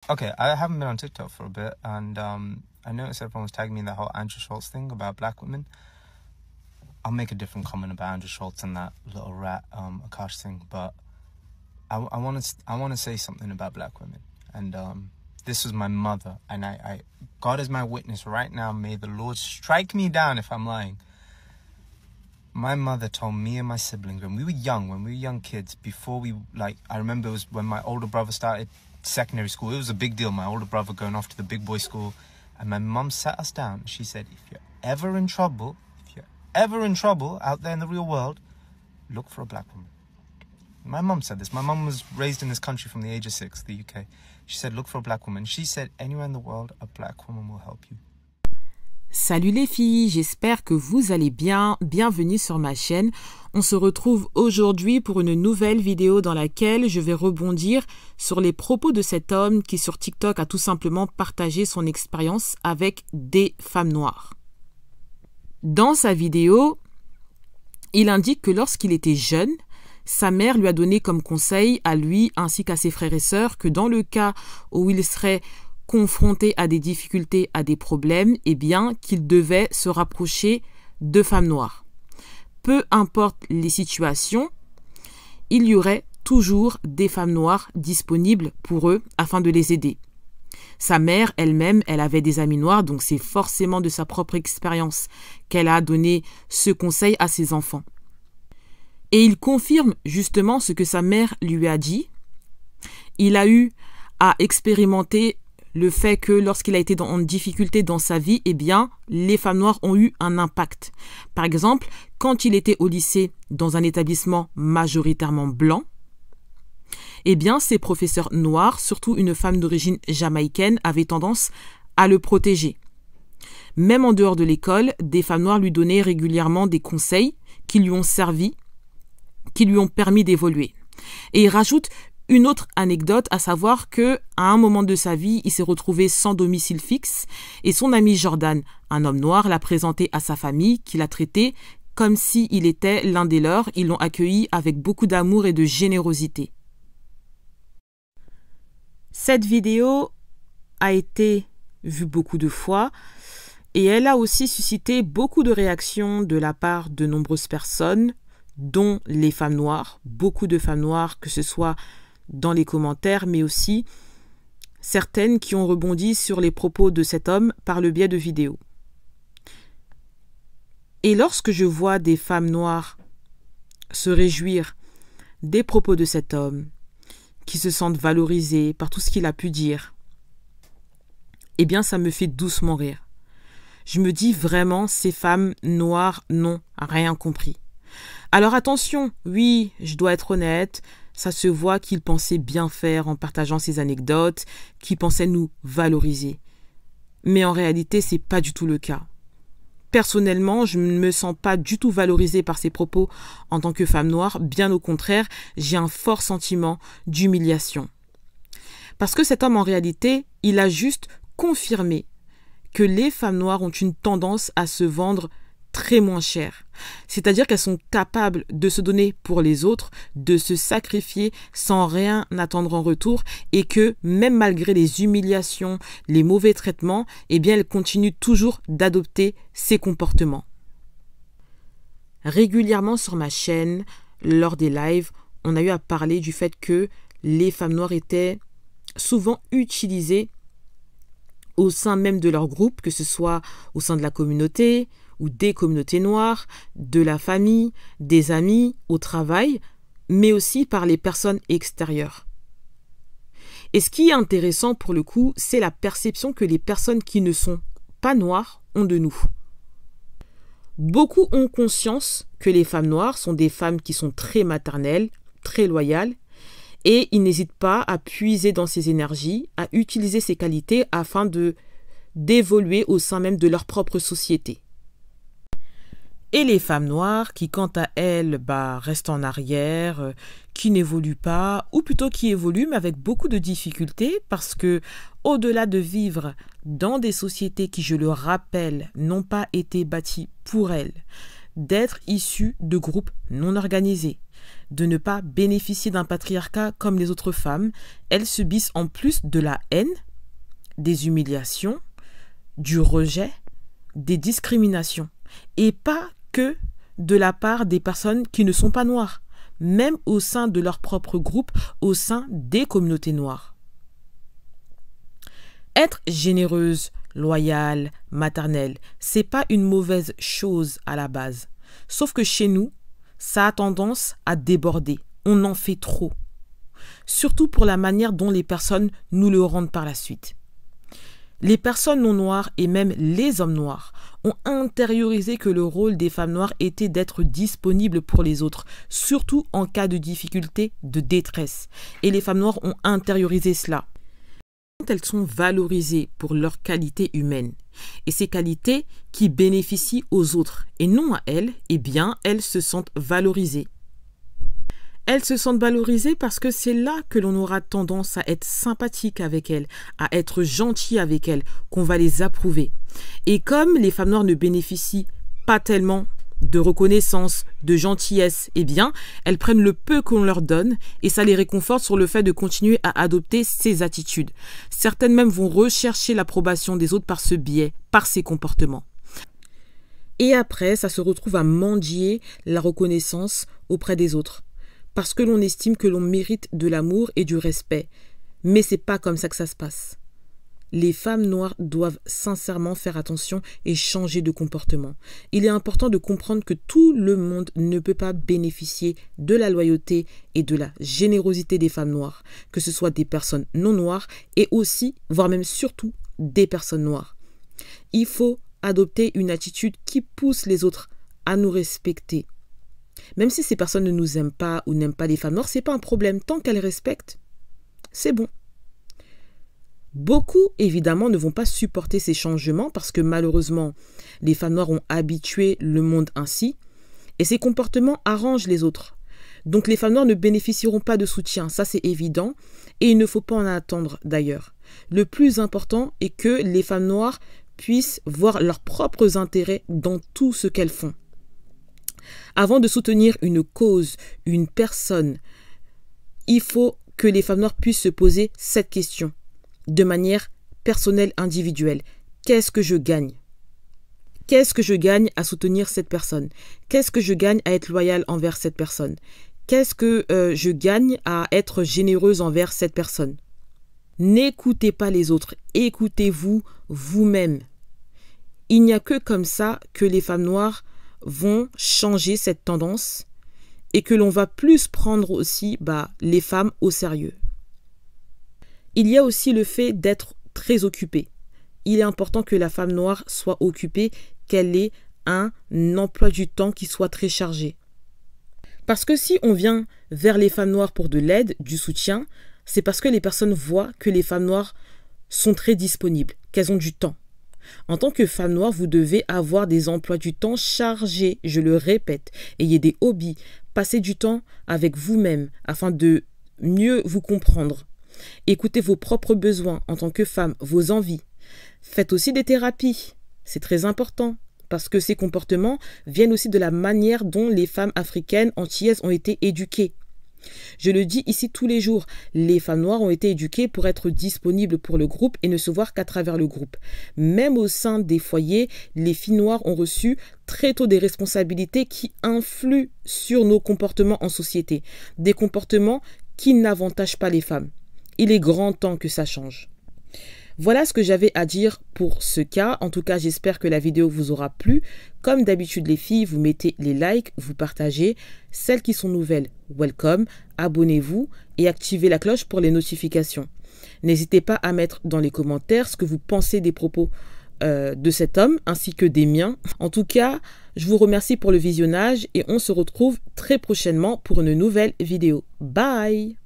Okay, I haven't been on TikTok for a bit, and I noticed everyone was tagging me in that whole Andrew Schultz thing about black women. I'll make a different comment about Andrew Schultz and that little rat Akash thing, but I want to say something about black women. And this was my mother, and I God is my witness right now. May the Lord strike me down if I'm lying. My mother told me and my siblings when we were young kids, before we, like, I remember it was when my older brother started secondary school. It was a big deal, my older brother going off to the big boy school. And my mum sat us down. She said, if you're ever in trouble out there in the real world, look for a black woman. My mum said this. My mum was raised in this country from the age of 6, the UK. She said, look for a black woman. She said, anywhere in the world, a black woman will help you. Salut les filles, j'espère que vous allez bien. Bienvenue sur ma chaîne. On se retrouve aujourd'hui pour une nouvelle vidéo dans laquelle je vais rebondir sur les propos de cet homme qui sur TikTok a tout simplement partagé son expérience avec des femmes noires. Dans sa vidéo, il indique que lorsqu'il était jeune, sa mère lui a donné comme conseil à lui ainsi qu'à ses frères et sœurs que dans le cas où il serait confronté à des difficultés, à des problèmes, eh bien qu'il devait se rapprocher de femmes noires. Peu importe les situations, il y aurait toujours des femmes noires disponibles pour eux afin de les aider. Sa mère elle-même, elle avait des amis noirs, donc c'est forcément de sa propre expérience qu'elle a donné ce conseil à ses enfants. Et il confirme justement ce que sa mère lui a dit. Il a eu à expérimenter le fait que lorsqu'il a été en difficulté dans sa vie, eh bien, les femmes noires ont eu un impact. Par exemple, quand il était au lycée dans un établissement majoritairement blanc, eh bien, ses professeurs noirs, surtout une femme d'origine jamaïcaine, avaient tendance à le protéger. Même en dehors de l'école, des femmes noires lui donnaient régulièrement des conseils qui lui ont servi, qui lui ont permis d'évoluer. Et il rajoute une autre anecdote, à savoir que à un moment de sa vie, il s'est retrouvé sans domicile fixe et son ami Jordan, un homme noir, l'a présenté à sa famille qui l'a traité comme s'il était l'un des leurs. Ils l'ont accueilli avec beaucoup d'amour et de générosité. Cette vidéo a été vue beaucoup de fois et elle a aussi suscité beaucoup de réactions de la part de nombreuses personnes, dont les femmes noires, beaucoup de femmes noires, que ce soit dans les commentaires, mais aussi certaines qui ont rebondi sur les propos de cet homme par le biais de vidéos. Et lorsque je vois des femmes noires se réjouir des propos de cet homme, qui se sentent valorisées par tout ce qu'il a pu dire, eh bien ça me fait doucement rire. Je me dis vraiment, ces femmes noires n'ont rien compris. Alors attention, oui, je dois être honnête, ça se voit qu'il pensait bien faire en partageant ses anecdotes, qu'il pensait nous valoriser. Mais en réalité, c'est pas du tout le cas. Personnellement, je ne me sens pas du tout valorisée par ses propos en tant que femme noire. Bien au contraire, j'ai un fort sentiment d'humiliation. Parce que cet homme, en réalité, il a juste confirmé que les femmes noires ont une tendance à se vendre très moins cher. C'est-à-dire qu'elles sont capables de se donner pour les autres, de se sacrifier sans rien attendre en retour et que même malgré les humiliations, les mauvais traitements, eh bien elles continuent toujours d'adopter ces comportements. Régulièrement sur ma chaîne, lors des lives, on a eu à parler du fait que les femmes noires étaient souvent utilisées au sein même de leur groupe, que ce soit au sein de la communauté, ou des communautés noires, de la famille, des amis, au travail, mais aussi par les personnes extérieures. Et ce qui est intéressant pour le coup, c'est la perception que les personnes qui ne sont pas noires ont de nous. Beaucoup ont conscience que les femmes noires sont des femmes qui sont très maternelles, très loyales, et ils n'hésitent pas à puiser dans ces énergies, à utiliser ces qualités afin d'évoluer au sein même de leur propre société. Et les femmes noires qui, quant à elles, restent en arrière, qui n'évoluent pas, ou plutôt qui évoluent, mais avec beaucoup de difficultés, parce que, au-delà de vivre dans des sociétés qui, je le rappelle, n'ont pas été bâties pour elles, d'être issues de groupes non organisés, de ne pas bénéficier d'un patriarcat comme les autres femmes. Elles subissent en plus de la haine, des humiliations, du rejet, des discriminations, et pas que de la part des personnes qui ne sont pas noires, même au sein de leur propre groupe, au sein des communautés noires. Être généreuse, loyale, maternelle, c'est pas une mauvaise chose à la base. Sauf que chez nous, ça a tendance à déborder. On en fait trop. Surtout pour la manière dont les personnes nous le rendent par la suite. Les personnes non noires et même les hommes noirs ont intériorisé que le rôle des femmes noires était d'être disponibles pour les autres, surtout en cas de difficulté, de détresse. Et les femmes noires ont intériorisé cela. Elles sont valorisées pour leurs qualités humaines. Et ces qualités qui bénéficient aux autres et non à elles, eh bien, elles se sentent valorisées. Elles se sentent valorisées parce que c'est là que l'on aura tendance à être sympathique avec elles, à être gentil avec elles, qu'on va les approuver. Et comme les femmes noires ne bénéficient pas tellement de reconnaissance, de gentillesse, eh bien, elles prennent le peu qu'on leur donne et ça les réconforte sur le fait de continuer à adopter ces attitudes. Certaines même vont rechercher l'approbation des autres par ce biais, par ces comportements. Et après, ça se retrouve à mendier la reconnaissance auprès des autres. Parce que l'on estime que l'on mérite de l'amour et du respect. Mais c'est pas comme ça que ça se passe. Les femmes noires doivent sincèrement faire attention et changer de comportement. Il est important de comprendre que tout le monde ne peut pas bénéficier de la loyauté et de la générosité des femmes noires, que ce soit des personnes non noires et aussi, voire même surtout, des personnes noires. Il faut adopter une attitude qui pousse les autres à nous respecter. Même si ces personnes ne nous aiment pas ou n'aiment pas les femmes noires, c'est pas un problème. Tant qu'elles respectent, c'est bon. Beaucoup, évidemment, ne vont pas supporter ces changements parce que malheureusement, les femmes noires ont habitué le monde ainsi et ces comportements arrangent les autres. Donc les femmes noires ne bénéficieront pas de soutien, ça c'est évident et il ne faut pas en attendre d'ailleurs. Le plus important est que les femmes noires puissent voir leurs propres intérêts dans tout ce qu'elles font. Avant de soutenir une cause, une personne, il faut que les femmes noires puissent se poser cette question de manière personnelle, individuelle. Qu'est-ce que je gagne? Qu'est-ce que je gagne à soutenir cette personne? Qu'est-ce que je gagne à être loyale envers cette personne? Qu'est-ce que je gagne à être généreuse envers cette personne? N'écoutez pas les autres, écoutez-vous vous-même. Il n'y a que comme ça que les femmes noires vont changer cette tendance et que l'on va plus prendre aussi les femmes au sérieux. Il y a aussi le fait d'être très occupée. Il est important que la femme noire soit occupée, qu'elle ait un emploi du temps qui soit très chargé. Parce que si on vient vers les femmes noires pour de l'aide, du soutien, c'est parce que les personnes voient que les femmes noires sont très disponibles, qu'elles ont du temps. En tant que femme noire, vous devez avoir des emplois du temps chargés, je le répète. Ayez des hobbies, passez du temps avec vous-même afin de mieux vous comprendre. Écoutez vos propres besoins en tant que femme, vos envies. Faites aussi des thérapies, c'est très important parce que ces comportements viennent aussi de la manière dont les femmes africaines antillaises ont été éduquées. Je le dis ici tous les jours, les femmes noires ont été éduquées pour être disponibles pour le groupe et ne se voir qu'à travers le groupe. Même au sein des foyers, les filles noires ont reçu très tôt des responsabilités qui influent sur nos comportements en société. Des comportements qui n'avantagent pas les femmes. Il est grand temps que ça change. Voilà ce que j'avais à dire pour ce cas. En tout cas, j'espère que la vidéo vous aura plu. Comme d'habitude les filles, vous mettez les likes, vous partagez. Celles qui sont nouvelles, welcome, abonnez-vous et activez la cloche pour les notifications. N'hésitez pas à mettre dans les commentaires ce que vous pensez des propos de cet homme ainsi que des miens. En tout cas, je vous remercie pour le visionnage et on se retrouve très prochainement pour une nouvelle vidéo. Bye!